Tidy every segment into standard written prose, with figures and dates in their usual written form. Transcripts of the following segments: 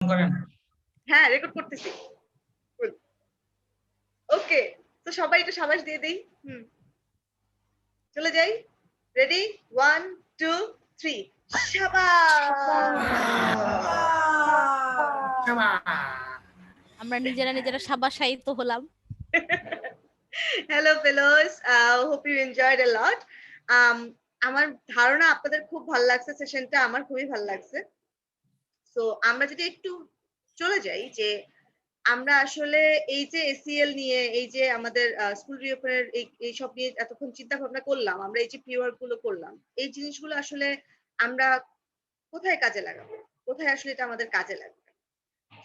করেন। হ্যাঁ, রেকর্ড করতেছি। ওকে, তো সবাই একটু সাবাস দিয়ে দেই। চলে যাই। রেডি? 1 2 3 আমরা নিজেরা সাবাসায়িত হলাম। Hello fellows, hope you enjoyed a lot. আমার ধারণা আপনাদের খুব ভালো লাগছে সেশনটা, আমার খুবই ভালো লাগছে। সো আমরা যদি একটু চলে যাই যে আমরা আসলে এই যে এসিএল নিয়ে এই যে আমাদের স্কুল রিওপেনের এই সব নিয়ে এতক্ষণ চিন্তা ভাবনা করলাম, আমরা এই যে প্রি ওয়ার্ক গুলো করলাম, এই জিনিসগুলো আসলে আমরা কোথায় কাজে লাগাবো? কোথায় আসলে এটা আমাদের কাজে লাগবে?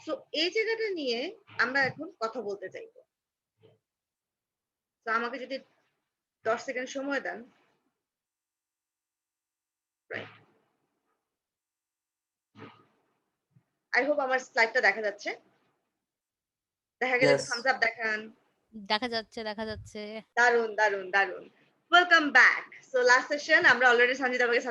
সো এই জায়গাটা নিয়ে আমরা এখন কথা বলতে চাইবো। তো আমাকে যদি 10 সেকেন্ড সময় দেন। রাইট। আই হোপ আমার স্লাইডটা দেখা যাচ্ছে। দেখা গেলে একটু থামস আপ দেখান। দেখা যাচ্ছে। দারুন, দারুন, দারুন। Welcome back. So last session আমরা অলরেডি সঞ্জিতা আমাকে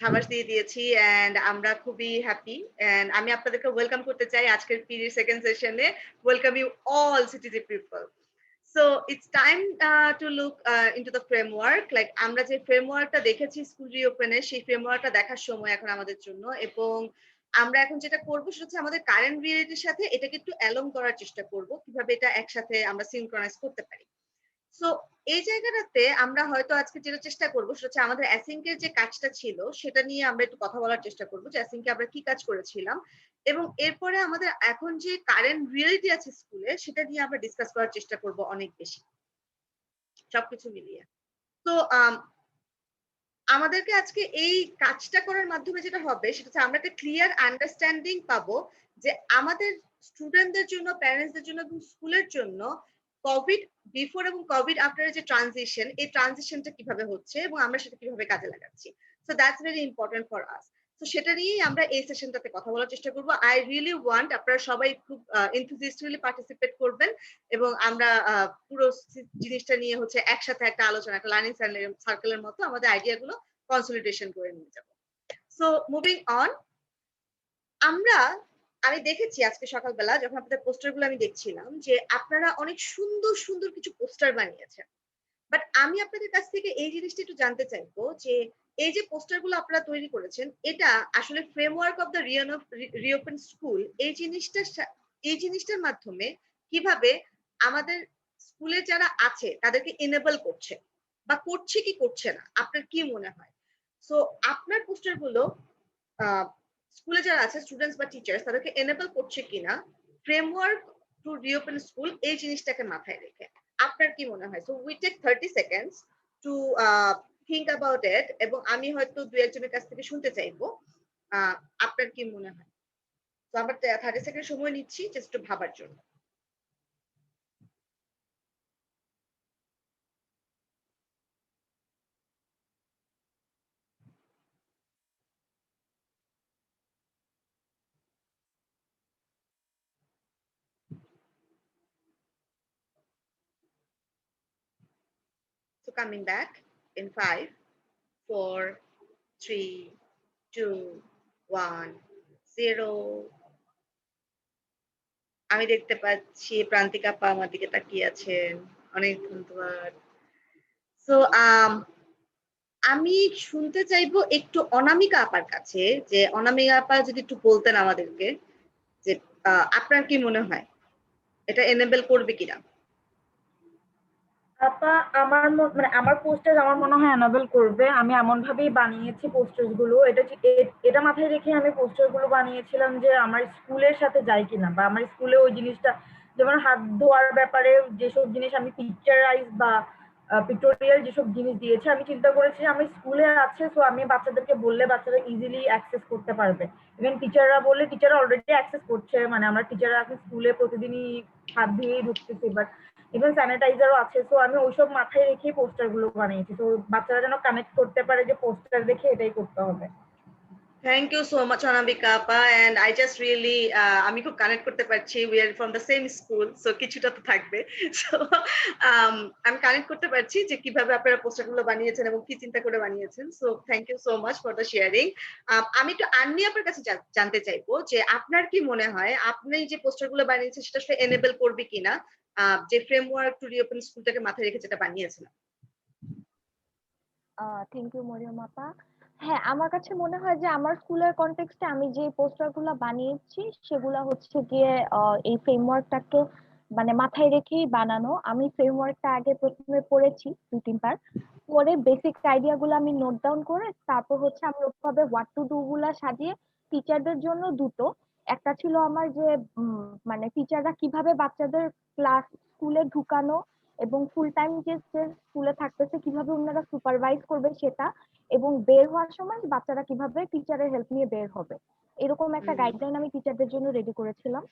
সাবাস দিয়ে দিয়েছি অ্যান্ড আমরা খুবই হ্যাপি অ্যান্ড আমি আপনাদেরকে ওয়েলকাম করতে চাই আজকের পিরিয়ড সেকেন্ড সেশনে। Welcome you all CTG people. So it's time to look into the framework. Like আমরা যে ফ্রেমওয়ার্কটা দেখেছি স্কুল রিওপেনে সেই ফ্রেমওয়ার্কটা দেখার সময় এখন আমাদের জন্য এবং আমরা এখন যেটা করবো সেটা হচ্ছে আমাদের কারেন্ট রিয়েলিটির সাথে এটাকে একটু অ্যালং করার চেষ্টা করব কিভাবে এটা একসাথে আমরা সিনক্রোনাইজ করতে পারি। সো এই জায়গাটাতে আমরা হয়তো আজকে যেটা চেষ্টা করবো সেটা হচ্ছে আমাদের অ্যাসিঙ্ক এর যে কাজটা ছিল সেটা নিয়ে আমরা একটু কথা বলার চেষ্টা করবো যে অ্যাসিঙ্কে আমরা কি কাজ করেছিলাম এবং এরপরে আমাদের এখন যে কারেন্ট রিয়েলিটি আছে স্কুলে সেটা নিয়ে আমরা ডিসকাস করার চেষ্টা করব অনেক বেশি সবকিছু মিলিয়ে। তো আমাদেরকে আজকে এই কাজটা করার মাধ্যমে যেটা হবে সেটা হচ্ছে আমরা একটা ক্লিয়ার আন্ডারস্ট্যান্ডিং পাবো যে আমাদের স্টুডেন্টদের জন্য, প্যারেন্টসদের জন্য এবং স্কুলের জন্য কোভিড বিফোর এবং কোভিড আফটার যে ট্রানজিশন, এই ট্রানজিশনটা কিভাবে হচ্ছে এবং আমরা সেটা কিভাবে কাজে লাগাচ্ছি। So that's very important for us. তো সেটা নিয়েই আমরা এই সেশনটাতে কথা বলার চেষ্টা করব। আই রিয়েলি ওয়ান্ট আপনারা সবাই খুব এনথুজিয়াস্টিকলি পার্টিসিপেট করবেন এবং আমরা পুরো জিনিসটা নিয়ে হচ্ছে একসাথে একটা আলোচনা, একটা লার্নিং সার্কেলের মতো আমাদের আইডিয়া গুলো কনসলিডেশন করে নিয়ে যাব। সো মুভিং অন, আমি দেখেছি আজকে সকালবেলা যখন আপনাদের পোস্টার গুলো আমি দেখছিলাম যে আপনারা অনেক সুন্দর সুন্দর কিছু পোস্টার বানিয়েছেন। বাট আমি আপনাদের কাছ থেকে এই জিনিসটা একটু জানতে চাইবো যে এই যে পোস্টার গুলো আপনারা তৈরি করেছেন এটা আসলে framework of the reopen school এই জিনিসটার মাধ্যমে কিভাবে আমাদের স্কুলে যারা আছে তাদেরকে এনেবল করছে বা করছে কি করছে না, আপনার কি মনে হয়? সো আপনার পোস্টার গুলো স্কুলে যারা আছে স্টুডেন্টস বা টিচার্স তাদেরকে এনেবল করছে কিনা ফ্রেমওয়ার্ক টু রিওপেন স্কুল এই জিনিসটাকে মাথায় রেখে আপনার কি মনে হয়? So we take 30 seconds to think about it এবং আমি হয়তো দুই একজনের কাছ থেকে শুনতে চাইবো আপনার কি মনে হয়। তো আমরা 30 সেকেন্ড সময় নিচ্ছি জাস্ট একটু ভাবার জন্য। So coming back in 5 4 3 2 1 0। আমি দেখতে পাচ্ছি প্রান্তিকা আপা আমার দিকে তাকিয়ে আছেন। অনেক ধন্যবাদ। সো আমি শুনতে চাইবো একটু অনামিকা আপার কাছে যে অনামিকা আপা যদি একটু বলতেন আমাদেরকে যে আপনার কি মনে হয় এটা এনেবল করবে কিনা? আপা আমার মানে আমার পোস্টার আমার মনে হয় এনাবেল করবে। আমি এমন ভাবেই বানিয়েছি পোস্টার গুলো, এটা মাথায় রেখে আমি পোস্টার গুলো বানিয়েছিলাম যে আমার স্কুলের সাথে যায় কিনা বা আমার স্কুলে ওই জিনিসটা, যেমন হাত ধোয়ার ব্যাপারে যেসব জিনিস আমি পিকচারাইজ বা পিক্টোরিয়াল যেসব জিনিস দিয়েছে আমি চিন্তা করেছি আমি স্কুলে আছে, সো আমি বাচ্চাদেরকে বললে বাচ্চারা ইজিলি অ্যাক্সেস করতে পারবে। ইভেন টিচাররা বললে টিচাররা অলরেডি অ্যাক্সেস করছে, মানে আমরা টিচাররা এখন স্কুলে প্রতিদিনই হাত ধুয়েই ঢুকতেছি, বাট ইভেন স্যানিটাইজারও আছে। তো আমি ওইসব মাথায় রেখেই পোস্টার গুলো বানিয়েছি, তো বাচ্চারা যেন কানেক্ট করতে পারে যে পোস্টার দেখে এটাই করতে হবে। Thank you so much, Anambika Appa, and I just really আমি খুব কানেক্ট করতে পারছি। We are from the same school, so কিছুটা তো থাকবে। So আমি কানেক্ট করতে পারছি যে কিভাবে আপনারা পোস্টারগুলো বানিয়েছেন এবং কি চিন্তা করে বানিয়েছেন। So thank you so much for the sharing. আমি একটু আন্নি আপনার কাছে জানতে চাইবো যে আপনার কি মনে হয় আপনি যে পোস্টারগুলো বানিয়েছেন সেটা আসলে এনেবল করবে কিনা যে ফ্রেমওয়ার্ক টু রিওপেন স্কুলটাকে মাথায় রেখে যেটা বানিয়েছেন? থ্যাংক ইউ মরিয়ম আপা। হ্যাঁ, আমার কাছে মনে হয় যে আমার স্কুলের কনটেক্সটে আমি যে পোস্টারগুলো বানিয়েছি সেগুলা হচ্ছে গিয়ে এই ফ্রেমওয়ার্কটাকে মানে মাথায় রেখেই বানানো। আমি ফ্রেমওয়ার্কটা আগে প্রথমে পড়েছি 2-3 বার, পরে বেসিক আইডিয়া গুলো আমি নোট ডাউন করে তারপর হচ্ছে আমি ওভাবে হোয়াট টু ডু গুলা সাজিয়ে টিচারদের জন্য দুটো, একটা ছিল আমার যে মানে টিচাররা কিভাবে বাচ্চাদের ক্লাস স্কুলে ঢুকানো এবং ফুল টাইম যে স্কুলে থাকতেছে কিভাবে ওনারা সুপারভাইজ করবে সেটা, এবং বের হওয়ার সময় বাচ্চারা কিভাবে টিচারের হেল্প নিয়ে বের হবে, এরকম একটা গাইডলাইন আমি টিচারদের জন্য রেডি করেছিলাম।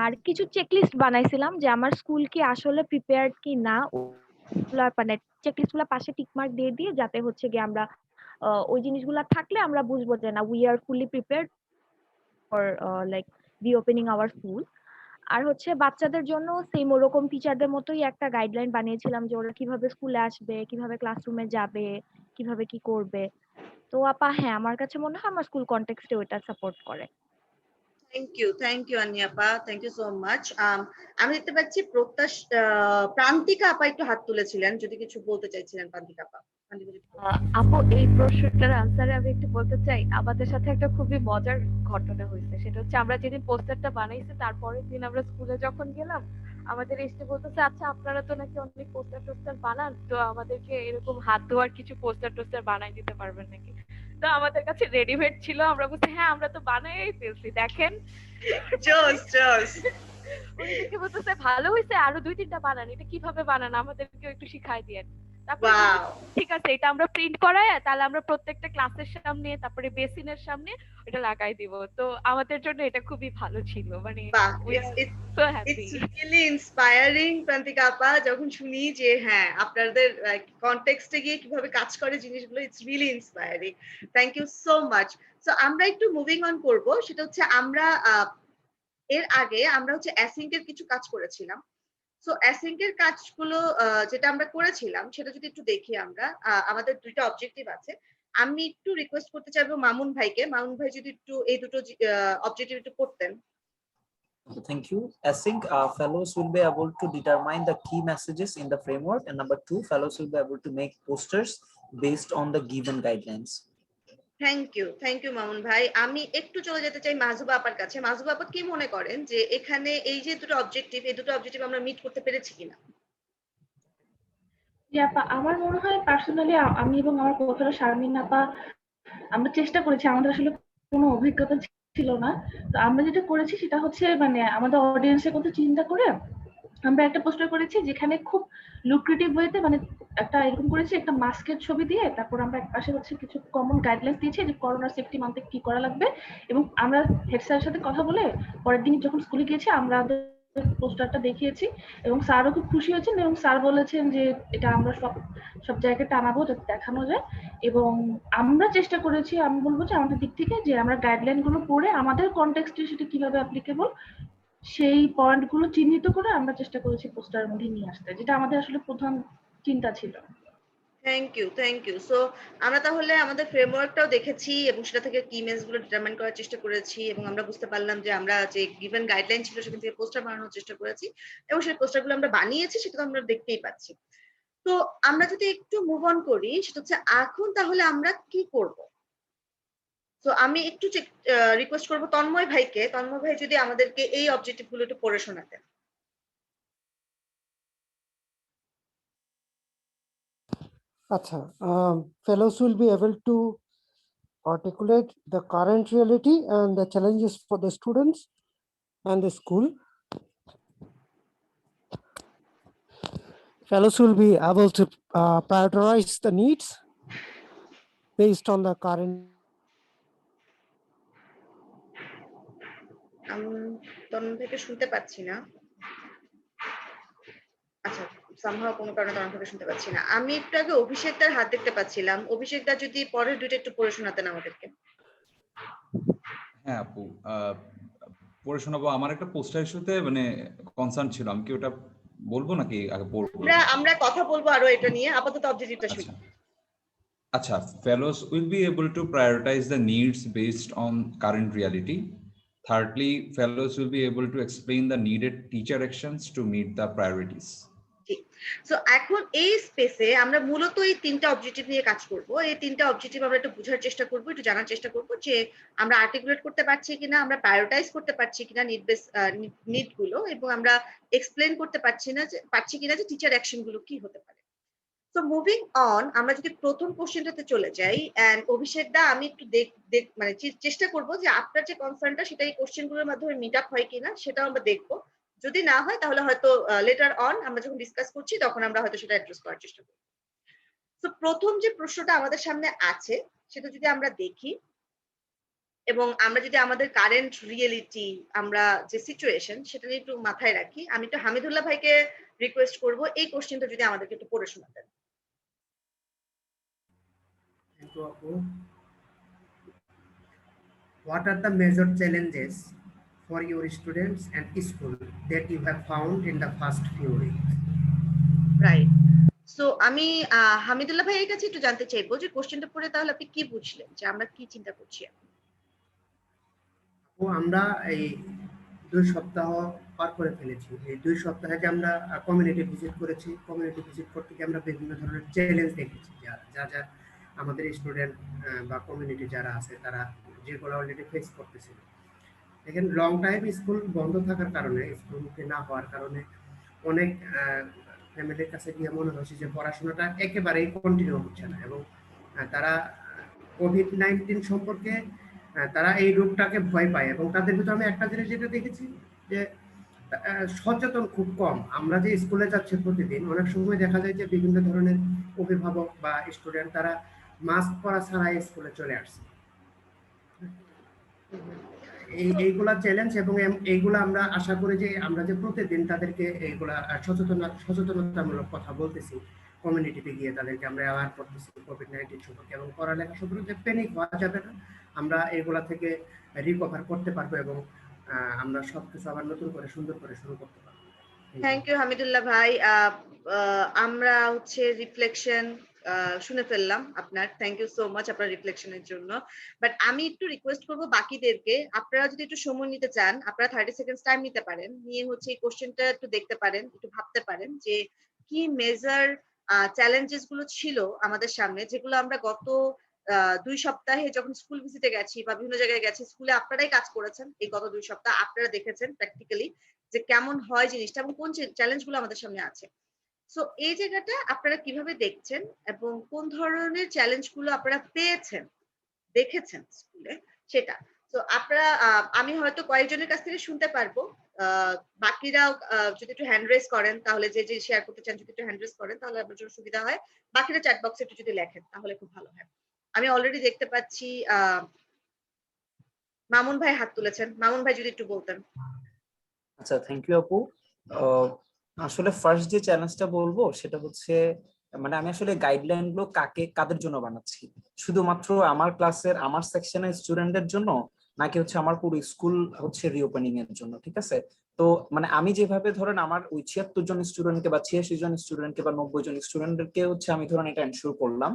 আর কিছু চেকলিস্ট বানাইছিলাম যে আমার স্কুল কি আসলে প্রিপেয়ার্ড কি না, ওগুলা মানে চেকলিস্ট গুলা পাশে টিকমার্ক দিয়ে দিয়ে যাতে হচ্ছে গিয়ে আমরা ওই জিনিসগুলা থাকলে আমরা বুঝবো যে না we are fully prepared for like reopening our school. আর হচ্ছে বাচ্চাদের জন্য সেম ওরকম টিচারদের মতোই একটা গাইডলাইন বানিয়েছিলাম যে ওরা কিভাবে স্কুলে আসবে, কিভাবে ক্লাসরুমে যাবে, কিভাবে কি করবে। তো আপা হ্যাঁ, আমার কাছে মনে হয় আমার স্কুল কনটেক্সটে ওটা সাপোর্ট করে। থ্যাংক ইউ আন্নি আপা, থ্যাংক ইউ সো মাচ। আমি দেখতে পাচ্ছি প্রান্তিকা আপা একটু হাত তুলেছিলেন, যদি কিছু বলতে চাইছিলেন প্রান্তিকা আপা। আপু, এই প্রশ্নটার আনসারে আমি একটু বলতে চাই, আমাদের সাথে একটা খুবই মজার ঘটনা হয়েছে। সেটা হচ্ছে আমরা যেদিন পোস্টারটা বানাইছি তারপরের দিন আমরা স্কুলে যখন গেলাম, আমাদের এসে বলতেছে আচ্ছা আপনারা তো নাকি অনেক পোস্টার টোস্টার বানান, তো আমাদেরকে এরকম হাত ধোয়ার কিছু পোস্টার টোস্টার বানাই দিতে পারবেন নাকি। তো আমাদের কাছে রেডিমেড ছিল, আমরা বলছি হ্যাঁ আমরা তো বানাই ফেলছি, দেখেন। উনি দেখে বলতেছে ভালো হয়েছে, আরো 2-3টা বানান, এটা কিভাবে বানান আমাদেরকে একটু শিখাই দিয়েন। তারপরে ঠিক আছে এটা আমরা প্রিন্ট করাই তাহলে আমরা প্রত্যেকটা ক্লাসের সামনে তারপরে বেসিনের সামনে এটা লাগাই দিব। তো আমাদের জন্য এটা খুবই ভালো ছিল, মানে so happy. It's really inspiring Prantika আপা, যখন শুনি যে হ্যাঁ আপনাদের কনটেক্সটে গিয়ে কিভাবে কাজ করে জিনিসগুলো, it's really inspiring. Thank you so much. So আমরা একটু মুভিং অন করব, সেটা হচ্ছে আমরা এর আগে আমরা হচ্ছে অ্যাসিঙ্ক এর কিছু কাজ করেছিলাম। সো অ্যাসিঙ্ক এর কাজগুলো যেটা আমরা করেছিলাম সেটা যদি একটু দেখি আমরা, আমাদের 2টা অবজেক্টিভ আছে। আমি একটু রিকোয়েস্ট করতে চাইবো মামুন ভাইকে, মামুন ভাই যদি একটু এই দুটো অবজেক্টিভ একটু করতেন। Thank you. Async fellows will be able to determine the key messages in the framework, and number 2, fellows will be able to make posters based on the given guidelines. Thank you Mamun ভাই। আমি একটু চলে যেতে চাই মাহজুবা আপার কাছে। মাহজুবা আপা কি মনে করেন যে এখানে এই যে দুটো অবজেক্টিভ, এই দুটো অবজেক্টিভ আমরা মিট করতে পেরেছি কিনা? আমার মনে হয় পার্সোনালি আমি এবং আমার কোথাও শারমিন আপা আমরা চেষ্টা করেছি, আমাদের আসলে কোনো অভিজ্ঞতা ছিল না। তো আমরা যেটা করেছি সেটা হচ্ছে মানে আমাদের অডিয়েন্সের কথা চিন্তা করে আমরা একটা পোস্টার করেছি যেখানে খুব লুক্রেটিভ ওয়েতে মানে একটা এরকম করেছি, একটা মাস্কের ছবি দিয়ে তারপর আমরা একপাশে হচ্ছে কিছু কমন গাইডলাইন্স দিয়েছি যে করোনা সেফটি মানতে কি করা লাগবে। এবং আমরা হেড স্যারের সাথে কথা বলে পরের দিন যখন স্কুলে গিয়েছি আমরা পোস্টারটা দেখিয়েছি এবং স্যারও খুব খুশি হয়েছেন এবং স্যার বলেছেন যে এটা আমরা সব জায়গায় টানাবো যাতে দেখানো যায়। এবং আমরা চেষ্টা করেছি, আমি বলবো যে আমাদের দিক থেকে যে আমরা গাইডলাইন গুলো পড়ে আমাদের কনটেক্সটে সেটা কিভাবে অ্যাপ্লিকেবল সেই পয়েন্ট গুলো চিহ্নিত করে আমরা চেষ্টা করেছি পোস্টারের মধ্যে নিয়ে আসতে, যেটা আমাদের আসলে প্রধান চিন্তা ছিল। Thank you. সো আমরা তাহলে আমাদের ফ্রেমওয়ার্কটাও দেখেছি এবং সেটা থেকে কি মেসেজ গুলো ডিটারমাইন করার চেষ্টা করেছি এবং আমরা বুঝতে পারলাম যে আমরা যে গিভেন গাইডলাইন ছিল সেখান থেকে পোস্টার বানানোর চেষ্টা করেছি এবং সেই পোস্টারগুলো আমরা বানিয়েছি, সেটা তো আমরা দেখতেই পাচ্ছি। তো আমরা যদি একটু মুভ অন করি, সেটা হচ্ছে এখন তাহলে আমরা কি করব। তো আমি একটু রিকোয়েস্ট করবো তন্ময় ভাইকে, তন্ময় ভাই যদি আমাদেরকে এই অবজেক্টিভ গুলো একটু পড়ে শোনাতেন। Acha, fellows will be able to articulate the current reality and the challenges for the students and the school. Fellows will be able to prioritize the needs based on the current. Tanmoy ভাইকে শুনতে পাচ্ছি না। আচ্ছা, somehow কোনো কারণে তন্ময় ভাইকে শুনতে পাচ্ছি না। আমি একটু আগে অভিষেক দার হাত দেখতে পাচ্ছিলাম। অভিষেক দা যদি পরের দুইটা একটু পড়ে শোনাতেন আমাদেরকে। হ্যাঁ আপু, পড়ে শোনাবো। আমার একটা পোস্টার ইস্যুতে মানে কনসার্ন ছিল, আমি কি ওটা বলবো নাকি আগে পড়বো? আমরা কথা বলবো আরো এটা নিয়ে, আপাতত অবজেক্টিভটা শুনি। আচ্ছা, fellows will be able to prioritize the needs based on current reality. Thirdly, fellows will be able to explain the needed teacher actions to meet the priorities. So এখন এই স্পেসে আমরা মূলত এই তিনটা অবজেক্টিভ নিয়ে কাজ করব। এই তিনটা অবজেক্টিভ আমরা একটু বোঝার চেষ্টা করব, একটু জানার চেষ্টা করব যে আমরা আর্টিকুলেট করতে পারছি কিনা, আমরা প্রায়োরিটাইজ করতে পারছি কিনা নিড গুলো, এবং আমরা এক্সপ্লেন করতে পারছি কিনা যে টিচার অ্যাকশন গুলো কি হতে পারে। সো মুভিং অন, আমরা যদি প্রথম কোশ্চেনটাতে চলে যাই, এন্ড অভিষেক দা আমি একটু মানে চেষ্টা করব যে আপনার যে কনসার্নটা সেটা এই কোশ্চেন গুলোর মাধ্যমে মিট আপ হয় কিনা সেটাও আমরা দেখবো। যদি না হয় তাহলে হয়তো লেটার অন আমরা যখন ডিসকাস করছি তখন আমরা হয়তো সেটা অ্যাড্রেস করার চেষ্টা করব। তো প্রথম যে প্রশ্নটা আমাদের সামনে আছে সেটা যদি আমরা দেখি, এবং আমরা যদি আমাদের কারেন্ট রিয়েলিটি, আমরা যে সিচুয়েশন সেটা নিয়ে একটু মাথায় রাখি, আমি একটু হামিদুল্লাহ ভাইকে রিকোয়েস্ট করব এই কোশ্চেনটা যদি আমাদেরকে একটু পড়ে শোনাতেন। What are the major challenges for your students and school that you have found in the first few weeks? Right. So আমি হামিদুল্লাহ ভাইয়ের কাছে একটু জানতে চাইবো যে কোশ্চেনটা পড়ে তাহলে আপনি কি বুঝলেন, যে আমরা কি চিন্তা করছি এখন? আমরা এই 2 সপ্তাহ পার করে ফেলেছি। এই 2 সপ্তাহে যে আমরা কমিউনিটি ভিজিট করেছি, কমিউনিটি ভিজিট করতে গিয়ে আমরা বিভিন্ন ধরনের চ্যালেঞ্জ দেখেছি, যা আমাদের স্টুডেন্ট বা কমিউনিটি যারা আছে তারা যেগুলো অলরেডি ফেস করতেছিল। এখানে লং টাইম স্কুল বন্ধ থাকার কারণে, স্কুলকে না হওয়ার কারণে অনেক ফ্যামিলির কাছে গিয়ে মনে হচ্ছে যে পড়াশোনাটা একেবারেই কন্টিনিউ হচ্ছে না, এবং তারা কোভিড-19 সম্পর্কে তারা এই রোগটাকে ভয় পায়, এবং তাদের ভিতরে আমি একটা জিনিস যেটা দেখেছি যে সচেতন খুব কম। আমরা যে স্কুলে যাচ্ছি প্রতিদিন, অনেক সময় দেখা যায় যে বিভিন্ন ধরনের অভিভাবক বা স্টুডেন্ট তারা মাস্ক পরা ছাড়াই স্কুলে চলে আসছে। এইগুলা চ্যালেঞ্জ, এবং এইগুলা আমরা আশা করি যে আমরা যে প্রতিদিন তাদেরকে এইগুলা সচেতনতামূলক কথা বলতেছি, কমিউনিটিতে গিয়ে তাদেরকে আমরা অ্যাওয়ার করতেছি কোভিড-19 সম্পর্কে, এবং পড়ালেখা সম্পর্কে যে প্যানিক হওয়া যাবে না, আমরা এগুলা থেকে রিকভার করতে পারবো, এবং আমরা সবকিছু আবার নতুন করে সুন্দর করে শুরু করতে পারবো। থ্যাংক ইউ হামিদুল্লাহ ভাই। আমরা রিফ্লেকশন শুনে ফেললাম আপনার। থ্যাংক ইউ সো মাচ আপনার রিফ্লেকশনের জন্য। বাট আমি একটু রিকোয়েস্ট করবো বাকিদেরকে, আপনারা যদি একটু সময় নিতে চান, আপনারা 30 সেকেন্ডস টাইম নিতে পারেন, নিয়ে এই কোশ্চেনটা একটু দেখতে পারেন, একটু ভাবতে পারেন যে কি মেজর চ্যালেঞ্জেস গুলো ছিল আমাদের সামনে, যেগুলো আমরা গত 2 সপ্তাহে যখন স্কুল ভিজিটে গেছি বা বিভিন্ন জায়গায় গেছি, স্কুলে আপনারাই কাজ করেছেন এই গত 2 সপ্তাহ, আপনারা দেখেছেন প্র্যাকটিক্যালি যে কেমন হয় জিনিসটা এবং কোন চ্যালেঞ্জ গুলো আমাদের সামনে আছে। সো এই জায়গাটা আপনারা কিভাবে দেখছেন এবং কোন ধরনের চ্যালেঞ্জ গুলো আপনারা পেয়েছেন, দেখেছেন স্কুলে, সেটা। তো আপনারা, আমি হয়তো কয়েকজনের কাছ থেকে শুনতে পারবো, বাকিরাও যদি একটু হ্যান্ড রেজ করেন তাহলে, যে শেয়ার করতে চান যদি একটু হ্যান্ড রেজ করেন তাহলে আপনার জন্য সুবিধা হয়। বাকিরা চ্যাট বক্সে একটু যদি লেখেন তাহলে খুব ভালো হয়। আমি অলরেডি দেখতে পাচ্ছি মামুন ভাই হাত তুলেছেন। মামুন ভাই যদি একটু বলতেন। আচ্ছা, থ্যাংক ইউ আপু। আসলে ফার্স্ট যে চ্যালেঞ্জটা বলবো সেটা হচ্ছে, মানে আমি আসলে গাইডলাইন গুলো কাদের জন্য বানাচ্ছি, শুধুমাত্র আমার ক্লাসের আমার সেকশনের স্টুডেন্টদের জন্য, নাকি হচ্ছে আমার পুরো স্কুল হচ্ছে রিওপেনিং এর জন্য? ঠিক আছে, তো মানে আমি যেভাবে ধরেন আমার ওই 76 জন স্টুডেন্টকে বা 86 জন স্টুডেন্টকে বা 90 জন স্টুডেন্টকে হচ্ছে আমি ধরেন এটা এনশিওর করলাম,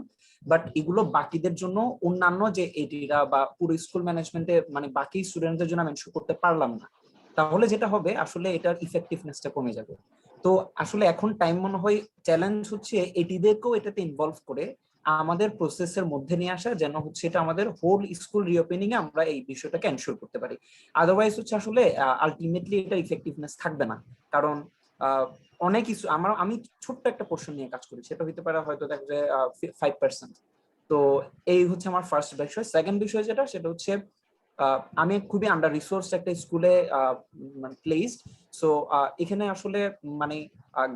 বাট এগুলো বাকিদের জন্য, অন্যান্য যে এটিরা বা পুরো স্কুল ম্যানেজমেন্টে মানে বাকি স্টুডেন্টদের জন্য আমি এনশিওর করতে পারলাম না, তাহলে যেটা হবে আসলে এটার ইফেক্টিভনেসটা কমে যাবে। তো আসলে এখন টাইম মনে হয় চ্যালেঞ্জ হচ্ছে এটিদেরকেও এটাতে ইনভলভ করে আমাদের প্রসেসের মধ্যে নিয়ে আসা, যেন হচ্ছে এটা আমাদের হোল স্কুল রিওপেনিং এ আমরা এই বিষয়টাকে এনশিওর করতে পারি। আদারওয়াইজ হচ্ছে আসলে আলটিমেটলি এটা ইফেক্টিভনেস থাকবে না, কারণ অনেক কিছু আমি ছোট্ট একটা পোর্শন নিয়ে কাজ করি, সেটা হতে পারে হয়তো দেখা যায় 5%। তো এই হচ্ছে আমার ফার্স্ট বিষয়। সেকেন্ড বিষয় যেটা, সেটা হচ্ছে আমি খুবই আন্ডার রিসোর্স একটা স্কুলে প্লেসড। সো এখানে আসলে মানে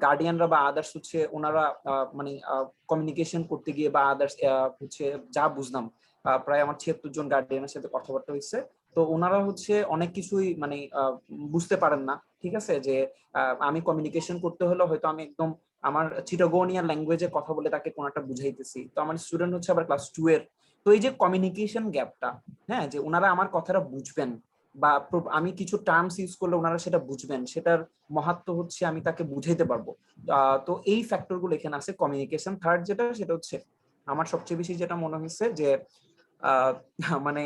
গার্ডিয়ানরা বা আদার্স হচ্ছে ওনারা মানে কমিউনিকেশন করতে গিয়ে বা আদার্স হচ্ছে যা বুঝলাম, প্রায় আমার 76 জন গার্ডিয়ানের সাথে কথাবার্তা হয়েছে, তো ওনারা হচ্ছে অনেক কিছুই মানে বুঝতে পারেন না। ঠিক আছে, যে আমি কমিউনিকেশন করতে হলে হয়তো আমি একদম আমার চিটাগোনিয়ান ল্যাঙ্গুয়েজে কথা বলে তাকে কোনো একটা বুঝাইতেছি, তো আমার স্টুডেন্ট হচ্ছে আবার ক্লাস 2 এর, তো এই যে কমিউনিকেশন গ্যাপটা, হ্যাঁ, যে ওনারা আমার কথাটা বুঝবেন বা আমি কিছু টার্মস ইউজ করলে ওনারা সেটা বুঝবেন, সেটার মাহাত্ম্য হচ্ছে আমি তাকে বুঝাইতে পারবো। তো এই ফ্যাক্টরগুলো এখানে আছে। কমিউনিকেশন থার্ড যেটা, সেটা হচ্ছে আমার সবচেয়ে বেশি যেটা মনে হয়েছে যে মানে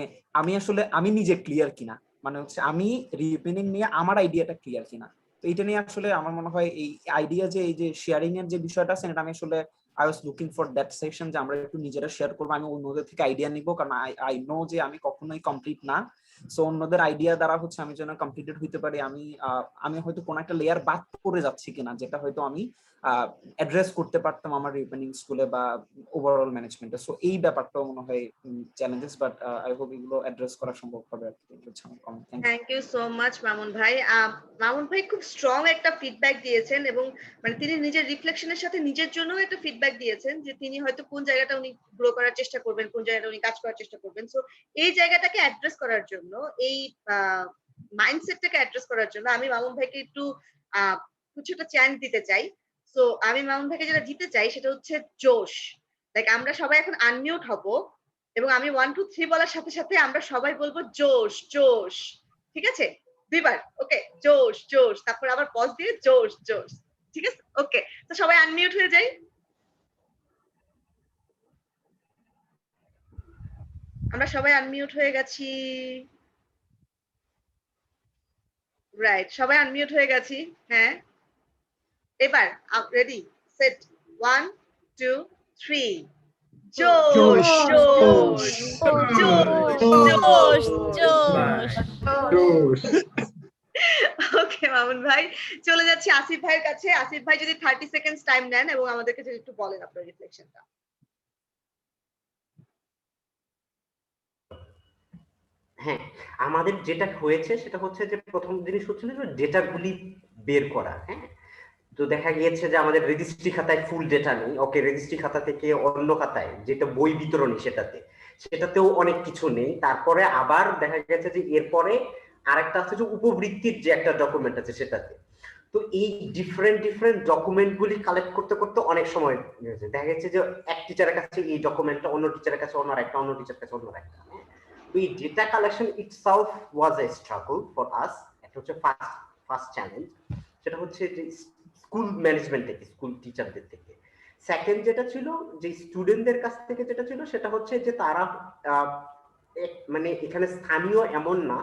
আমি নিজে ক্লিয়ার কিনা, মানে হচ্ছে আমি রিপেনিং নিয়ে আমার আইডিয়াটা ক্লিয়ার কিনা। তো এটা নিয়ে আসলে আমার মনে হয় এই আইডিয়া যে এই যে শেয়ারিং এর যে বিষয়টা আছে, এটা আমি আসলে I was looking for that section, যে আমরা একটু নিজেরা শেয়ার করবো, আমি অন্যদের থেকে আইডিয়া নিব, কারণ আই নো যে আমি কখনোই কমপ্লিট না। সো অন্যদের আইডিয়া দ্বারা হচ্ছে আমি যেন কমপ্লিটেড হইতে পারি। আমি হয়তো কোনো একটা লেয়ার বাদ পড়ে যাচ্ছি কিনা, যেটা হয়তো আমি অ্যাড্রেস করতে পারতাম আমার রিপেনিং স্কুলে বা ওভারঅল ম্যানেজমেন্টে। সো এই ব্যাপারটাও মনে হয় চ্যালেঞ্জেস, বাট আই হোপ এগুলো অ্যাড্রেস করা সম্ভব হবে আর কি। Thank you so much Mamun ভাই। মামুন ভাই খুব স্ট্রং একটা ফিডব্যাক দিয়েছেন, এবং মানে তিনি নিজের রিফ্লেকশনের সাথে নিজের জন্য একটা ফিডব্যাক দিয়েছেন যে তিনি হয়তো কোন জায়গাটা উনি গ্রো করার চেষ্টা করবেন, কোন জায়গাটা উনি কাজ করার চেষ্টা করবেন। সো এই জায়গাটাকে অ্যাড্রেস করার জন্য, এই মাইন্ডসেটটাকে অ্যাড্রেস করার জন্য আমি মামুন ভাইকে একটু কিছু একটা চ্যালেঞ্জ দিতে চাই। সো আমি মামুন ভাইকে যেটা দিতে চাই সেটা হচ্ছে জোশ। লাইক আমরা সবাই এখন আনমিউট হব, এবং আমি 1 2 3 বলার সাথে সাথে আমরা সবাই বলবো জোশ জোশ, ঠিক আছে? দুইবার, ওকে? জোশ জোশ, তারপর আবার পজ দিয়ে জোশ জোশ, ঠিক আছে? ওকে, তো সবাই আনমিউট হয়ে যাই। আমরা সবাই আনমিউট হয়ে গেছি, রাইট? সবাই আনমিউট হয়ে গেছি, হ্যাঁ। এবার রেডি, সেট, 1 2 3। জোশ জোশ জোশ জোশ। ওকে মামুন ভাই, চলে যাচ্ছি আসিফ ভাইয়ের কাছে। আসিফ ভাই যদি 30 সেকেন্ডস টাইম নেন এবং আমাদেরকে যদি একটু বলেন আপনার রিফ্লেকশনটা। হ্যাঁ, আমাদের যেটা হয়েছে সেটা হচ্ছে যে প্রথম জিনিস হচ্ছে যে ডেটাগুলি বের করা। হ্যাঁ, তো দেখা গিয়েছে যে আমাদের রেজিস্ট্রি খাতায় ফুল ডেটা নেই। ওকে, রেজিস্ট্রি খাতা থেকে অন্য খাতায় যেটা বই বিতরণী সেটাতেও অনেক কিছু নেই। তারপরে আবার দেখা গেছে যে এরপরে আরেকটা আছে যে উপবৃত্তির যে একটা ডকুমেন্ট আছে সেটাতে। তো এই ডিফারেন্ট ডকুমেন্ট গুলি কালেক্ট করতে করতে অনেক সময় দেখা গেছে যে এক টিচারের কাছে এই ডকুমেন্টটা, অন্য টিচারের কাছে অন্য একটা, অন্য টিচারের কাছে অন্য একটা। এই data collection itself was A struggle for us. এটা হচ্ছে ফার্স্ট চ্যালেঞ্জ, সেটা হচ্ছে যে স্কুল ম্যানেজমেন্ট থেকে, স্কুল টিচারদের থেকে। সেকেন্ড যেটা ছিল যে স্টুডেন্টদের কাছ থেকে যেটা ছিল সেটা হচ্ছে যে তারা মানে এখানে স্থানীয় এমন না,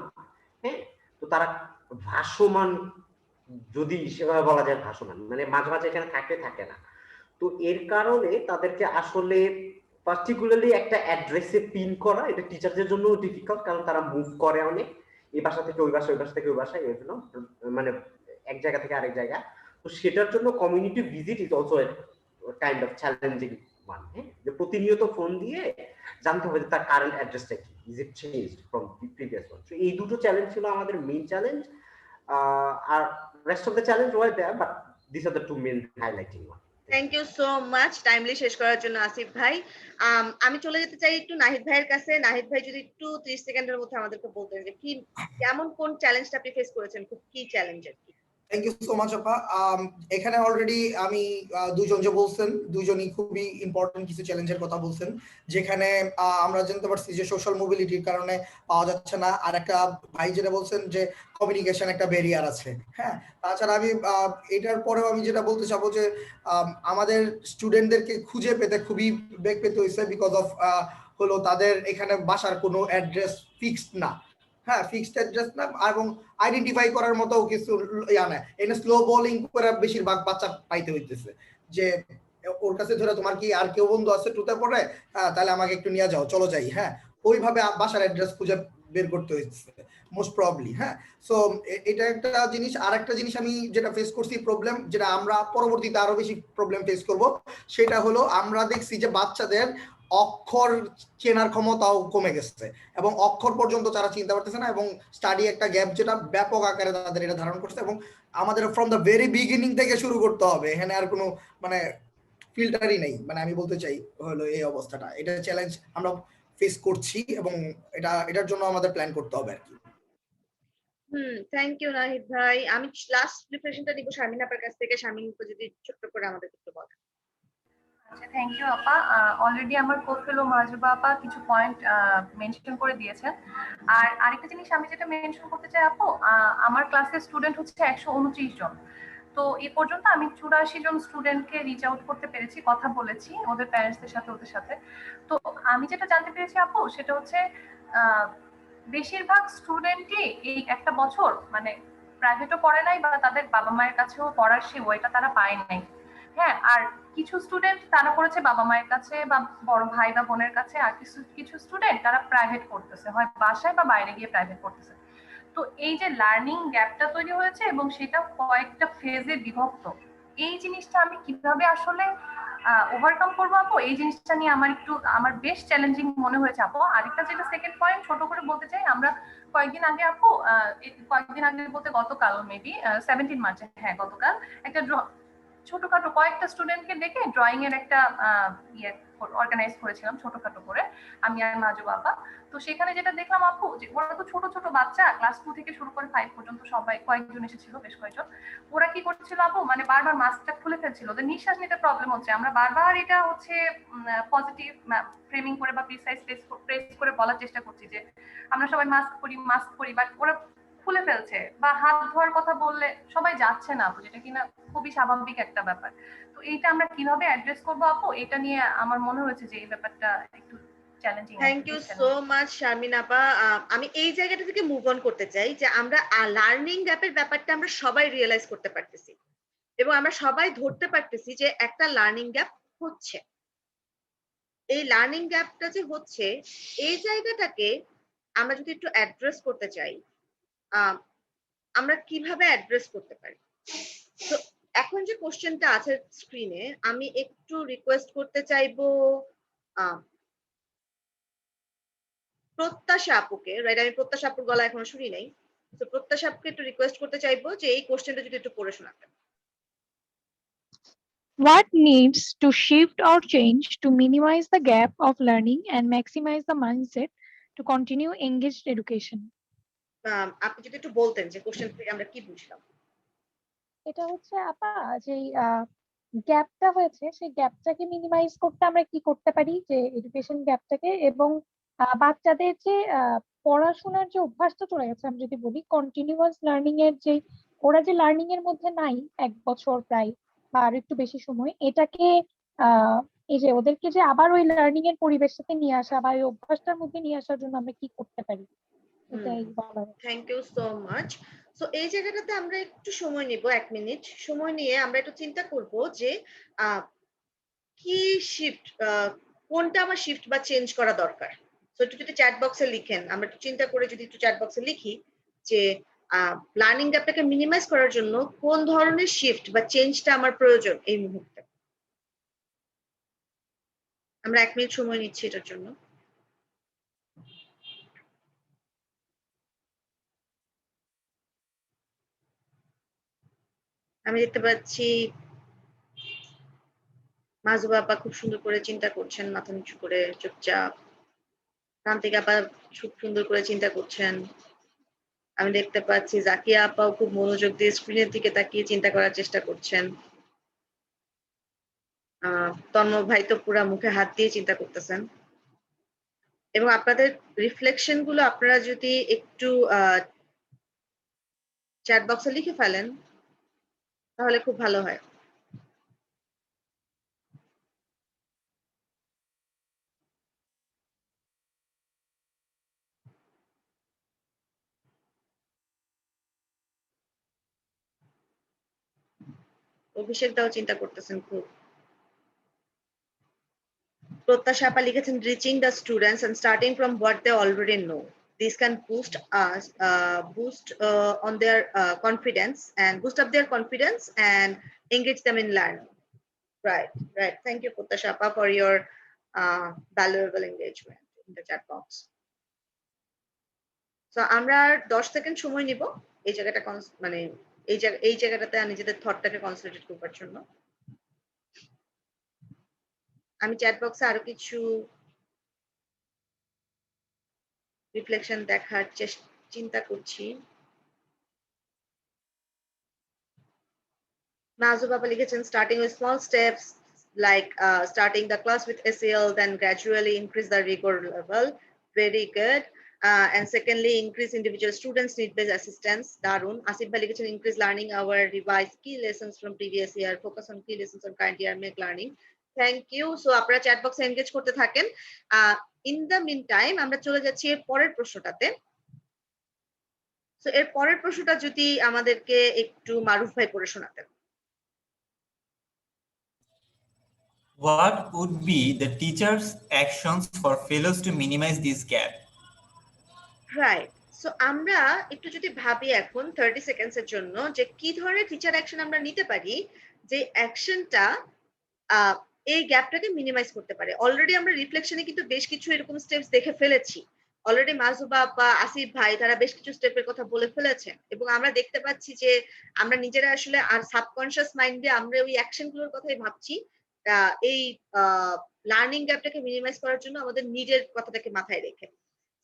হ্যাঁ, তো তারা ভাসমান, যদি সেভাবে বলা যায় ভাসমান, মানে মাঝে মাঝে এখানে থাকে না। তো এর কারণে তাদেরকে আসলে পার্টিকুলারলি একটা অ্যাড্রেসে পিন করা, এটা টিচারদের জন্য ডিফিকাল্ট, কারণ তারা মুভ করে অনেক, এই বাসা থেকে ওই বাসা, ওই বাসা থেকে ওই বাসায়, এর জন্য মানে এক জায়গা থেকে আরেক জায়গা। তো সেটার জন্য community visit is also kind of challenging one. হ্যাঁ, যে প্রতিনিয়ত ফোন দিয়ে জানতে হবে যে তার কারেন্ট অ্যাড্রেসটা কি, is it changed from previous one. So এই দুটো চ্যালেঞ্জ ছিল আমাদের মেইন চ্যালেঞ্জ। আর rest of the challenge were there, but these are the two main highlighting ones. Thank you so much timely শেষ করার জন্য আসিফ ভাই। আমি চলে যেতে চাই একটু নাহিদ ভাইয়ের কাছে। নাহিদ ভাই যদি একটু 30 সেকেন্ডের মধ্যে আমাদেরকে বলতেন যে কি কেমন কোন চ্যালেঞ্জটা আপনি ফেস করেছেন, খুব কি চ্যালেঞ্জ আর কি। থ্যাংক ইউ সো মাচ আপা। এখানে অলরেডি আমি দুজন যে বলছেন, দুজনই খুবই ইম্পর্টেন্ট কিছু চ্যালেঞ্জের কথা বলছেন, যেখানে আমরা জানতে পারছি যে সোশ্যাল মোবিলিটির কারণে পাওয়া যাচ্ছে না। আর একটা ভাই যেটা বলছেন যে কমিউনিকেশন একটা ব্যারিয়ার আছে। হ্যাঁ, তাছাড়া আমি এটার পরেও আমি যেটা বলতে চাবো যে আমাদের স্টুডেন্টদেরকে খুঁজে পেতে খুবই বেগ পেতে হয়েছে, বিকজ অফ হলো তাদের এখানে বাসার কোনো অ্যাড্রেস ফিক্সড না। হ্যাঁ, ফিক্সড অ্যাড্রেস না, এবং আইডেন্টিফাই করার মতো কিছু ইয়া না। এখানে স্লো বোলিং করে বেশিরভাগ বাচ্চা পাইতে হইতেছে, যে ওর কাছে ধরে তোমার কি আর কেউ বন্ধু আছে টুতে পড়ে, হ্যাঁ তাহলে আমাকে একটু নিয়ে যাও, চলো যাই। হ্যাঁ, ওইভাবে বাসার অ্যাড্রেস খুঁজে বের করতে হইতেছে মোস্ট প্রবলি। হ্যাঁ, সো এটা একটা জিনিস। আর একটা জিনিস আমি যেটা ফেস করছি প্রবলেম, যেটা আমরা পরবর্তীতে আরো বেশি প্রবলেম ফেস করব, সেটা হলো আমরা দেখছি যে বাচ্চাদের অক্ষর চেনার ক্ষমতাও কমে গেছে, এবং অক্ষর পর্যন্ত তারা চিনতে পারতেছে না, এবং স্টাডি একটা গ্যাপ যেটা ব্যাপক আকারে তাদের এটা ধারণ করছে, এবং আমাদের ফ্রম দ্য ভেরি বিগিনিং থেকে শুরু করতে হবে। এখানে আর কোনো মানে ফিল্টারই নেই। মানে আমি বলতে চাই হলো এই অবস্থাটা, এটা চ্যালেঞ্জ আমরা ফেস করছি, এবং এটার জন্য আমাদের প্ল্যান করতে হবে আর কি। থ্যাংক ইউ নাহিদ ভাই। আমি লাস্ট রিফ্লেকশনটা নিব শারমিন আপনার কাছ থেকে। শারমিন যদি ছোট্ট করে আমাদের একটু বলেন। আচ্ছা, থ্যাংক ইউ আপা। অলরেডি আমার কোফেলো মাজুবা আপা কিছু পয়েন্ট মেনশন করে দিয়েছেন। আর আরেকটা জিনিস আমি যেটা মেনশন করতে চাই আপু, আমার ক্লাসের স্টুডেন্ট হচ্ছে 129 জন। তো এই পর্যন্ত আমি 84 জন স্টুডেন্টকে রিচ আউট করতে পেরেছি, কথা বলেছি ওদের প্যারেন্টসদের সাথে, ওদের সাথে। তো আমি যেটা জানতে পেরেছি আপু সেটা হচ্ছে বেশিরভাগ স্টুডেন্টই এই একটা বছর মানে প্রাইভেটও পড়ে নাই বা তাদের বাবা মায়ের কাছেও পড়ার সেই ওয়েটা তারা পায় নাই। হ্যাঁ, আর কিছু স্টুডেন্ট তারা পড়েছে বাবা মায়ের কাছে বা বড় ভাই বা বোনের কাছে, আর কিছু কিছু স্টুডেন্ট তারা প্রাইভেট পড়তেছে, হয় বাসায় বা বাইরে গিয়ে প্রাইভেট পড়তেছে। তো এই যে লার্নিং গ্যাপটা তৈরি হয়েছে এবং সেটা কয়েকটা ফেজে বিভক্ত, এই জিনিসটা আমি কিভাবে আসলে ওভারকাম করবো আপু, এই জিনিসটা নিয়ে আমার বেশ চ্যালেঞ্জিং মনে হয়েছে আপু। আরেকটা যেটা সেকেন্ড পয়েন্ট ছোট করে বলতে চাই, আমরা কয়েকদিন আগে আপু, কয়েকদিন আগে বলতে গতকাল মেবি 17 মার্চে, হ্যাঁ গতকাল, একটা ছোটখাটো কয়েকটা স্টুডেন্টকে ডেকে ড্রয়িং এর একটা ইয়ে অর্গানাইজ করেছিলাম ছোটখাটো করে, আমি আর মাজু বাবা। তো সেখানে যেটা দেখলাম আপু, যে ওরা তো ছোট ছোট বাচ্চা, ক্লাস 2 থেকে শুরু করে 5 পর্যন্ত সবাই, কয়েকজন এসেছিল, বেশ কয়েকজন। ওরা কি করছিল আপু, মানে বারবার মাস্কটা খুলে ফেলছিল, ওদের নিঃশ্বাস নিতে প্রবলেম হচ্ছে। আমরা বারবার এটা হচ্ছে পজিটিভ ফ্রেমিং করে বা প্রিসাইজ প্রেস করে বলার চেষ্টা করছি যে আমরা সবাই মাস্ক পরি, বাট ওরা খুলে ফেলছে। বা হাত ধোয়ার কথা বললে সবাই যাচ্ছে না আপু, যেটা কিনা খুবই স্বাভাবিক একটা ব্যাপার। তো এইটা আমরা কিভাবে অ্যাড্রেস করবো আপু, এটা নিয়ে আমার মনে হয়েছে যে এই ব্যাপারটা একটু challenging. Thank you so much Sharmin আপা। আমি এই জায়গাটা থেকে মুভ অন করতে চাই যে আমরা লার্নিং গ্যাপের ব্যাপারটা আমরা সবাই রিয়েলাইজ করতে পারতেছি এবং আমরা সবাই ধরতে পারতেছি যে একটা লার্নিং গ্যাপ হচ্ছে। এই লার্নিং গ্যাপটা যে হচ্ছে, এই জায়গাটাকে আমরা যদি একটু অ্যাড্রেস করতে চাই, আমরা কিভাবে অ্যাড্রেস করতে পারি? তো এখন যে কোশ্চেনটা আছে স্ক্রিনে, আমি একটু রিকোয়েস্ট করতে চাইবো প্রত্যাশা আপুকে, রাইট? আমি প্রত্যাশা আপুর গলা এখনো শুনি নাই, তো প্রত্যাশা আপুকে একটু রিকোয়েস্ট করতে চাইবো যে এই কোশ্চেনটা যদি একটু পড়ে শোনাতেন। What needs to shift or change to minimize the gap of learning and maximize the mindset to continue engaged education? আপনি যদি একটু বলতেন যে কোশ্চেন থেকে আমরা কি বুঝলাম। এটা হচ্ছে আপা, যে গ্যাপটা হয়েছে সেই গ্যাপটাকে মিনিমাইজ করতে আমরা কি করতে পারি, যে এডুকেশন গ্যাপটাকে, এবং বাচ্চাদের যে পড়াশোনার যে অভ্যাসটা চলে গেছে, আমি যদি বলি কন্টিনিউয়াস লার্নিং এর যে, ওরা যে লার্নিং এর মধ্যে নাই 1 বছর প্রায় বা আর একটু বেশি সময়, এটাকে এই যে ওদেরকে যে আবার ওই লার্নিং এর পরিবেশটাতে নিয়ে আসা বা ওই অভ্যাসটার মধ্যে নিয়ে আসার জন্য আমরা কি করতে পারি, এটাই বলা। Thank you so much. So এই জায়গাটাতে আমরা একটু সময় নিব, 1 মিনিট সময় নিয়ে আমরা একটু চিন্তা করব যে কি শিফট, কোনটা আমার শিফট বা চেঞ্জ করা দরকার। সো একটু যদি চ্যাট বক্সে লিখেন, আমরা একটু চিন্তা করে যদি একটু চ্যাট বক্সে লিখি যে লার্নিং গ্যাপটাকে মিনিমাইজ করার জন্য কোন ধরনের শিফট বা চেঞ্জটা আমার প্রয়োজন এই মুহূর্তে। আমরা 1 মিনিট সময় নিচ্ছি এটার জন্য। আমি দেখতে পাচ্ছি মাজুবা আপা খুব সুন্দর করে চিন্তা করছেন, মাথা নিচু করে চুপচাপ। প্রান্তিক আপা খুব সুন্দর করে চিন্তা করছেন। আমি দেখতে পাচ্ছি জাকিয়া আপাও খুব মনোযোগ দিয়ে স্ক্রিনের দিকে তাকিয়ে চিন্তা করার চেষ্টা করছেন। তন্ময় ভাই তো পুরা মুখে হাত দিয়ে চিন্তা করতেছেন। এবং আপনাদের রিফ্লেকশন গুলো আপনারা যদি একটু চ্যাট বক্সে লিখে ফেলেন তাহলে খুব ভালো হয়। অভিষেক দাও চিন্তা করতেছেন খুব। প্রত্যাশা আপা লিখেছেন reaching the students and starting from what they already know. This can boost on their confidence and boost up their confidence and engage them in learning. Right. Thank you, Pratasha appa, for your valuable engagement in the chat box. So আমরা 10 second সময় নিব এই জায়গাটা, মানে এই জায়গাটাতে নিজেদের থটটাকে concentrate করবার জন্য। আমি চ্যাট বক্সে আরো কিছু রিফ্লেকশন দেখার চিন্তা করছি। মাজু বাবা লিখেছেন starting with small steps like starting the class with SEL, then gradually increase the rigor level. Very good. And secondly, increase individual students need-based assistance. Darun. Asif Bhai লিখেছেন increase learning our revise key lessons from previous year, focus on key lessons on current year, make learning. Thank you. So আপনারা chat বক্সে engage করতে থাকেন। In the mean time আমরা চলে যাচ্ছি এর পরের প্রশ্নটাতে। সো এর পরের প্রশ্নটা যদি আমাদেরকে একটু মারুফ ভাই পড়ে শোনাতেন। What would be the teacher's actions for fellows to minimize this gap? Right. So আমরা একটু যদি ভাবি এখন 30 সেকেন্ডস এর জন্য যে কি ধরনের টিচার অ্যাকশন আমরা নিতে পারি যে অ্যাকশনটা এই গ্যাপটাকে মিনিমাইজ করতে পারে। অলরেডি আমরা রিফ্লেকশনে কিন্তু বেশ কিছু এরকম স্টেপস দেখে ফেলেছি। অলরেডি মাসুবা বা আসিফ ভাই তারা বেশ কিছু স্টেপের কথা বলে ফেলেছেন এবং আমরা দেখতে পাচ্ছি যে আমরা নিজেরা আসলে আর সাবকনশিয়াস মাইন্ডে আমরা ওই অ্যাকশনগুলোর কথাই ভাবছি। এই লার্নিং গ্যাপটাকে মিনিমাইজ করার জন্য আমাদের নিজের কথাটাকে মাথায় রেখে।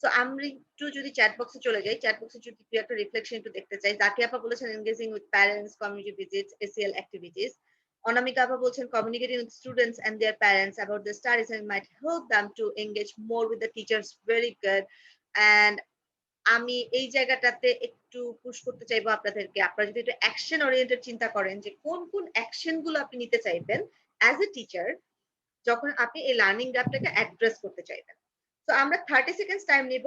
সো আমরা একটু যদি চ্যাট বক্সে চলে যাই, চ্যাট বক্সে যদি একটা রিফ্লেকশন একটু দেখতে চাই। জাকি আপা বলেছেন engaging with parents, community visits, ACL activities. Anamika আপা বলছেন communicating with students and their parents about the studies and might help them to engage more with the teachers. Very good. And আমি এই জায়গাটাতে একটু পুশ করতে চাইবো আপনাদেরকে, আপনারা যদি একটু অ্যাকশন ওরিয়েন্টেড চিন্তা করেন যে কোন কোন অ্যাকশন গুলো আপনি নিতে চাইবেন অ্যাজ এ টিচার যখন আপনি এই লার্নিং গ্যাপটাকে অ্যাড্রেস করতে চাইবেন। তো আমরা 30 সেকেন্ডস টাইম নিব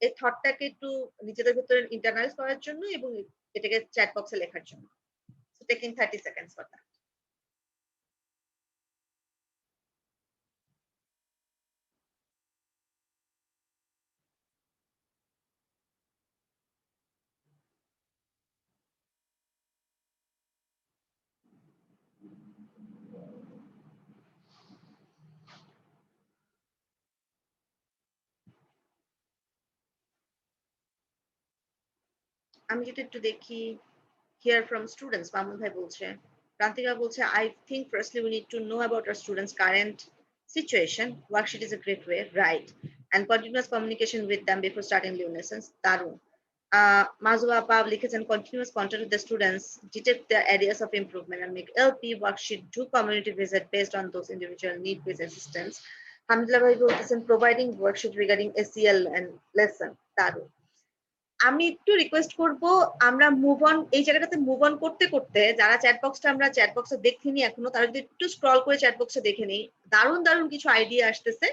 এই থটটাকে একটু নিজেদের ভিতরে ইন্টারনালাইজ করার জন্য এবং এটাকে চ্যাট বক্সে লেখার জন্য। So taking 30 seconds for that. আমি যদি একটু দেখি hear from students, মামুন ভাই বলছে, প্রান্তিকা বলছে I think firstly we need to know about our students current situation. Worksheet is a great way, right, and continuous communication with them before starting new lessons. Darun. Mazua Pav লিখেছেন continuous contact with the students, detect their areas of improvement and make LP worksheet, do community visit based on those individual need-based assistance. Hamdullah bhai বলতেছেন providing worksheet regarding SEL and lesson. Darun. আমি একটু request করব আমরা move on এই জায়গাটাতে move on করতে করতে যারা চ্যাট বক্সটা আমরা চ্যাট বক্সে দেখিনি এখনো তারা যদি একটু স্ক্রল করে চ্যাট বক্সে দেখে নেই, দারুণ দারুণ কিছু আইডিয়া আসতেছে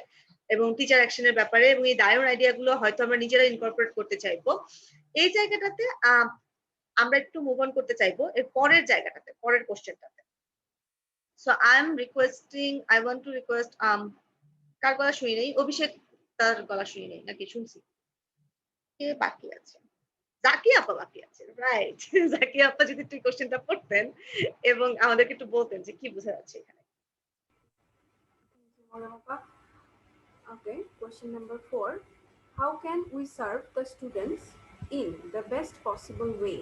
এবং টিচার অ্যাকশনের ব্যাপারে এবং এই দারুণ আইডিয়া গুলো হয়তো আমরা নিজেরা ইনকর্পোরেট করতে চাইবো। এই জায়গাটাতে আমরা একটু মুভ অন করতে চাইবো এর পরের জায়গাটাতে, পরের কোশ্চেনটাতে। So I am requesting, I want to request কার গলা শুনি নেই, অভিষেক তার গলা শুনি নেই নাকি শুনছি, কে বাকি আছে? জাকি আপা বাকি আছে, রাইট। জাকি আপা যদি একটু কোশ্চেনটা পড়তেন এবং আমাদেরকে একটু বলতেন যে কি বোঝা যাচ্ছে এখানে। Okay, question number 4. How can we serve the students in the best possible way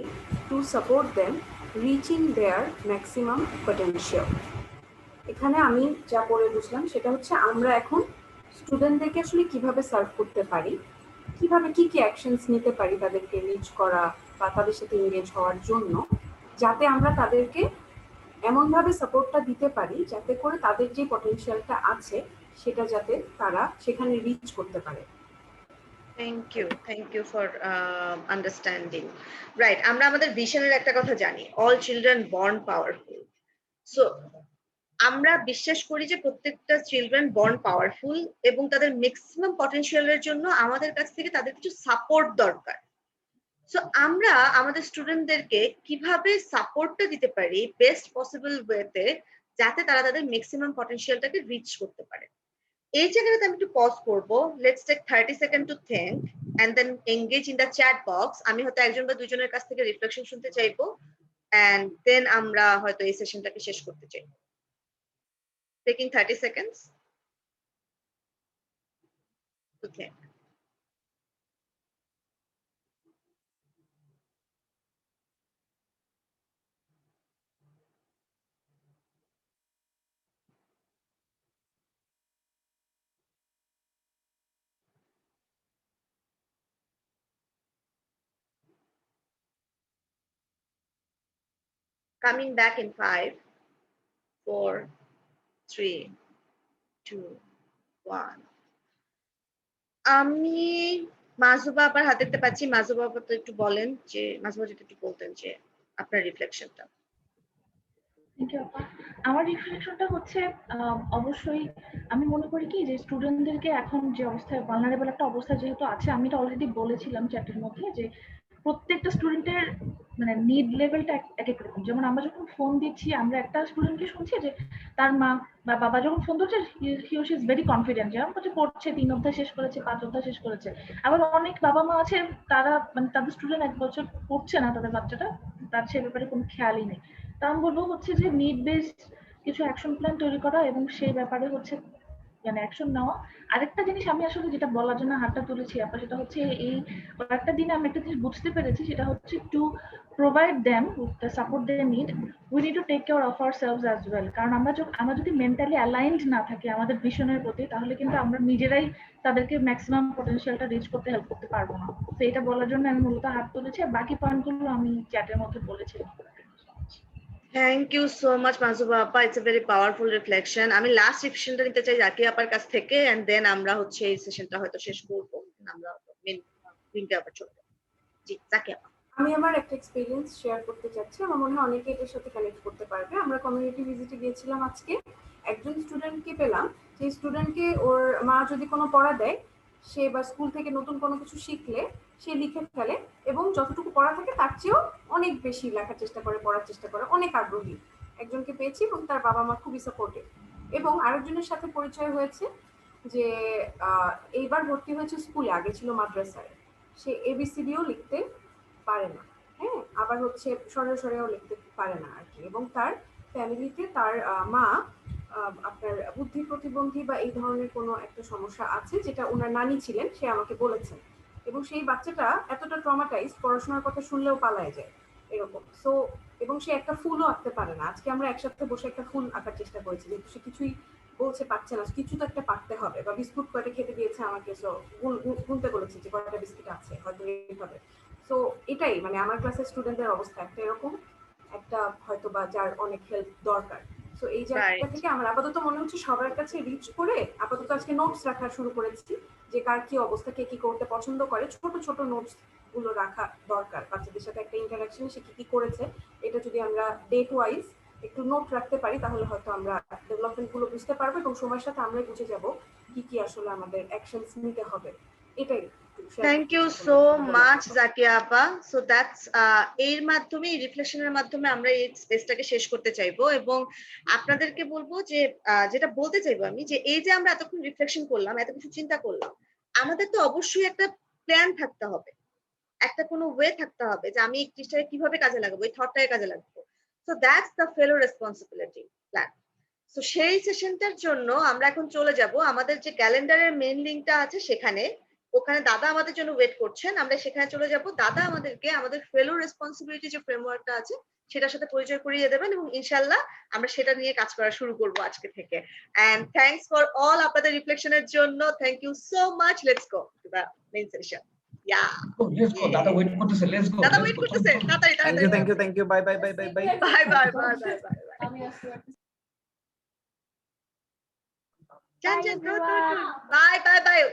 to support them reaching their maximum potential? এখানে আমি যা পড়ে বুঝলাম সেটা হচ্ছে আমরা এখন স্টুডেন্টদেরকে আসলে কিভাবে সার্ভ করতে পারি, কিভাবে কি কি অ্যাকশনস নিতে পারি তাদেরকে রিচ করা বা তাদের সাথে এনগেজ হওয়ার জন্য, যাতে আমরা তাদেরকে এমনভাবে সাপোর্টটা দিতে পারি যাতে করে তাদের যে পটেনশিয়ালটা আছে সেটা যাতে তারা সেখানে রিচ করতে পারে। Thank you for understanding. Right, আমরা আমাদের ভিশনের একটা কথা জানি, all children born powerful. So আমরা বিশ্বাস করি যে প্রত্যেকটা চিলড্রেন বর্ন পাওয়ারফুল এবং তাদের ম্যাক্সিমাম পটেনশিয়ালের জন্য আমাদের কাছ থেকে তাদের কিছু সাপোর্ট দরকার। সো আমরা আমাদের স্টুডেন্টদেরকে কিভাবে সাপোর্টটা দিতে পারি বেস্ট পসিবল ওয়েতে যাতে তারা তাদের ম্যাক্সিমাম পটেনশিয়ালটাকে রিচ করতে পারে। এই জায়গাটাতে আমি একটু পজ করবো। Let's take 30 second to think and then engage in the chat box. আমি হয়তো একজন বা দুজনের কাছ থেকে রিফ্লেকশন শুনতে চাইবো এন্ড দেন আমরা হয়তো এই সেশনটাকে শেষ করতে চাইবো। Taking 30 seconds two think. Coming back in 5, 4, 3 2 1 আমি মাজুবা আবার হাতে দেখতে পাচ্ছি। মাজুবা আপা তো একটু বলেন যে মাজুবা যদি একটু বলতেন যে আপনার রিফ্লেকশনটা। থ্যাংক ইউ আপা। আমার রিফ্লেকশনটা হচ্ছে অবশ্যই আমি মনে করি কি যে স্টুডেন্টদেরকে এখন যে অবস্থায় ভালনারেবল একটা অবস্থা যেহেতু আছে, আমি তো অলরেডি বলেছিলাম চ্যাটের মধ্যে যে প্রত্যেকটা স্টুডেন্টের মানে নিড লেভেলটা এক এক রকম। যেমন আমরা যখন ফোন দিচ্ছি, আমরা একটা স্টুডেন্টকে শুনছি যে তার মা বা বাবা যখন ফোন ধরছে, হি ও শি ইজ ভেরি কনফিডেন্ট, যেমন হচ্ছে পড়ছে, 3 অধ্যায় শেষ করেছে, 5 অধ্যায় শেষ করেছে। আবার অনেক বাবা মা আছে তারা মানে তাদের স্টুডেন্ট 1 বছর পড়ছে না, তাদের বাচ্চাটা, তার সে ব্যাপারে কোনো খেয়ালই নেই। তা আমি বলবো হচ্ছে যে নিড বেসড কিছু অ্যাকশন প্ল্যান তৈরি করা এবং সেই ব্যাপারে হচ্ছে মানে অ্যাকশন নেওয়া। আরেকটা জিনিস আমি আসলে যেটা বলার জন্য হাতটা তুলেছি আপা, সেটা হচ্ছে এই কয়েকটা দিনে আমি একটা জিনিস বুঝতে পেরেছি, সেটা হচ্ছে to provide them with the support they need, we need to take care of ourselves as well. কারণ আমরা যদি মেন্টালি অ্যালাইনড না থাকি আমাদের ভিশনের প্রতি, তাহলে কিন্তু আমরা নিজেরাই তাদেরকে ম্যাক্সিমাম পটেনশিয়ালটা রিচ করতে হেল্প করতে পারবো না। তো এটা বলার জন্য আমি মূলত হাত তুলেছি, আর বাকি পয়েন্টগুলো আমি চ্যাটের মধ্যে বলেছিলাম। থ্যাংক ইউ সো মাচ মাজুবা আপা, it's a very powerful reflection. আমি লাস্ট রিফ্লেকশনটা নিতে চাই জাকি আপার কাছ থেকে, এন্ড দেন আমরা হচ্ছে এই সেশনটা হয়তো শেষ করবো। আমরা মেন লিংকে আবার চলে যাব। জি জাকি আপা। আমি আমার একটা এক্সপেরিয়েন্স শেয়ার করতে চাচ্ছি, আমার মনে হয় অনেকে এটার সাথে কানেক্ট করতে পারবে। আমরা কমিউনিটি ভিজিটে গিয়েছিলাম আজকে, একজন স্টুডেন্টকে পেলাম, সেই স্টুডেন্টকে ওর মা যদি কোনো পড়া দেয়, সে বা স্কুল থেকে নতুন কোনো কিছু শিখলে সে লিখে ফেলে এবং যতটুকু পড়া থাকে তার চেয়েও অনেক বেশি লেখার চেষ্টা করে, পড়ার চেষ্টা করে, অনেক আগ্রহী একজনকে পেয়েছি এবং তার বাবা মা খুবই সাপোর্টিভ। এবং আরেকজনের সাথে পরিচয় হয়েছে যে এইবার ভর্তি হয়েছে স্কুলে, আগে ছিল মাদ্রাসায়, সে এবিসিডিও লিখতে পারে না, হ্যাঁ, আবার হচ্ছে সরেও লিখতে পারে না আর কি। এবং তার ফ্যামিলিতে তার মা আপনার বুদ্ধি প্রতিবন্ধী বা এই ধরনের কোনো একটা সমস্যা আছে, যেটা ওনার নানি ছিলেন, সে আমাকে বলেছেন। এবং সেই বাচ্চাটা এতটা ট্রমাটাইজ, পড়াশোনার কথা শুনলেও পালায় যায় এরকম। সো এবং সে একটা ফুলও আঁকতে পারে না। আজকে আমরা একসাথে বসে একটা ফুল আঁকার চেষ্টা করেছি, যেহেতু সে কিছুই বলছে পারছে না, কিছু তো একটা পারতে হবে। বা বিস্কুট কয়টা খেতে দিয়েছে আমাকে, সো গুনতে বলেছে যে কয়টা বিস্কুট আছে, হয়তো এইভাবে। তো এটাই মানে আমার ক্লাসের স্টুডেন্টদের অবস্থা একটা এরকম, একটা হয়তো বা যার অনেক হেল্প দরকার। তো এই জায়গাটা থেকে আমার আপাতত মনে হচ্ছে সবার কাছে রিচ করে আপাতত আজকে নোটস রাখা শুরু করেছি, যে কার কি অবস্থা, কে কি করতে পছন্দ করে, ছোট ছোট নোটস গুলো রাখা দরকার বাচ্চাদের সাথে একটা ইন্টারাকশন, সে কি কি করেছে এটা যদি আমরা ডেট ওয়াইজ একটু নোট রাখতে পারি, তাহলে হয়তো আমরা ডেভেলপমেন্ট গুলো বুঝতে পারবো এবং সময়ের সাথে আমরাই বুঝে যাব কি কি আসলে আমাদের অ্যাকশনস নিতে হবে। এটাই। Thank you so much Zakia আপা। সো দ্যাটস এর মাধ্যমে, রিফ্লেকশনের মাধ্যমে আমরা এই স্পেসটাকে শেষ করতে চাইবো এবং আপনাদেরকে বলবো যে যেটা বলতে চাইবো আমি, যে এই যে আমরা এতক্ষণ রিফ্লেকশন করলাম, এত কিছু চিন্তা করলাম, আমাদের তো অবশ্যই একটা প্ল্যান থাকতে হবে, একটা কোনো ওয়ে থাকতে হবে যে আমি এই জিনিসটাকে কিভাবে কাজে লাগাবো, এই থটটাকে কাজে লাগাবো। So that's the fellow responsibility plan. So সেই সেশনটার জন্য আমরা এখন চলে যাব আমাদের যে ক্যালেন্ডারের মেইন লিংকটা আছে সেখানে, ওখানে দাদা আমাদের জন্য ওয়েট করছেন, আমরা সেখানে চলে যাব। দাদা আমাদেরকে আমাদের ফেলো রেসপন্সিবিলিটি যে ফ্রেমওয়ার্কটা আছে সেটার সাথে পরিচয় করিয়ে দেবেন এবং ইনশাআল্লাহ আমরা সেটা নিয়ে কাজ করা শুরু করব আজকে থেকে। এন্ড থ্যাঙ্কস ফর অল আপনাদের রিফ্লেকশনের জন্য। Thank you so much. Let's go to the main session. Yeah. Let's go. Dada wait করতেছে। Let's go. দাদা ওয়েট করতেছে। তাড়াতাড়ি Thank you. Bye. Bye. Jan, go. Bye.